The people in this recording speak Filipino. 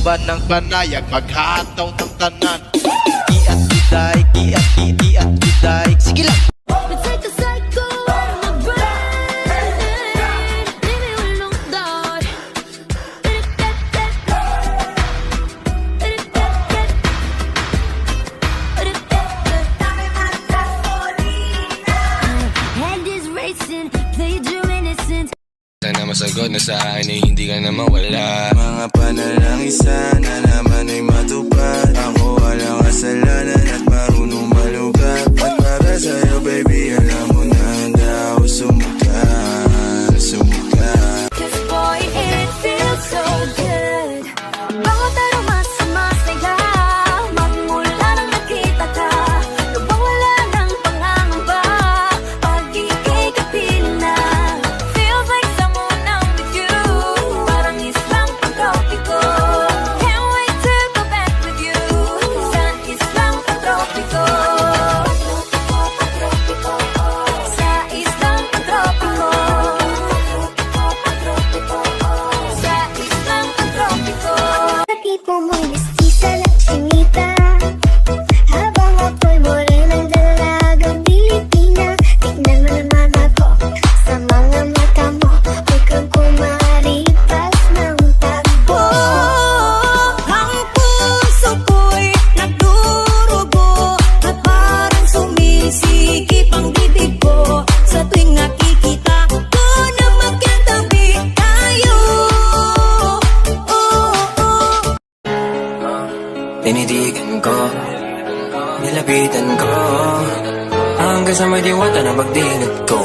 uban ng panayag paghataw ng tanan. Kiat kiday, kiat kiday. Sige lang. Let's take a cycle out of my brain. Leave me alone, dog. Head is racing, played you innocent. Sana masagot na sa akin ay hindi ka na mawala. Mga panalangin sana naman ay matupad. Ako walang kasalanan at marunong malugat. At para sa'yo baby alam mo na handa ako sumuka. Cause boy it feels so good. Bawat araw mas sumasaya. Magmula nang nakita ka, nawawala ng pangangamba. Pag ika'y kapiling na, feels like someone I'm with you. Parang islang pagtropiko. Can't wait to go back with you. Sa islang pagtropiko. Sa islang pagtropiko. Sa islang pagtropiko. Tipo mo'y mestiza la chinita, habang ako'y morenang dalagang Pilipina. Tignan mo naman ako sa mga mata mo, huwag kang kumaripas ng takbo. Ang puso ko'y nagdurugo at parang sumisikip ang bibig ko sa tuwing nakikita ko na magkatabi tayo. Tinitigan ko, nilapitan ko, hanggang sa may diwata na magdilat ko.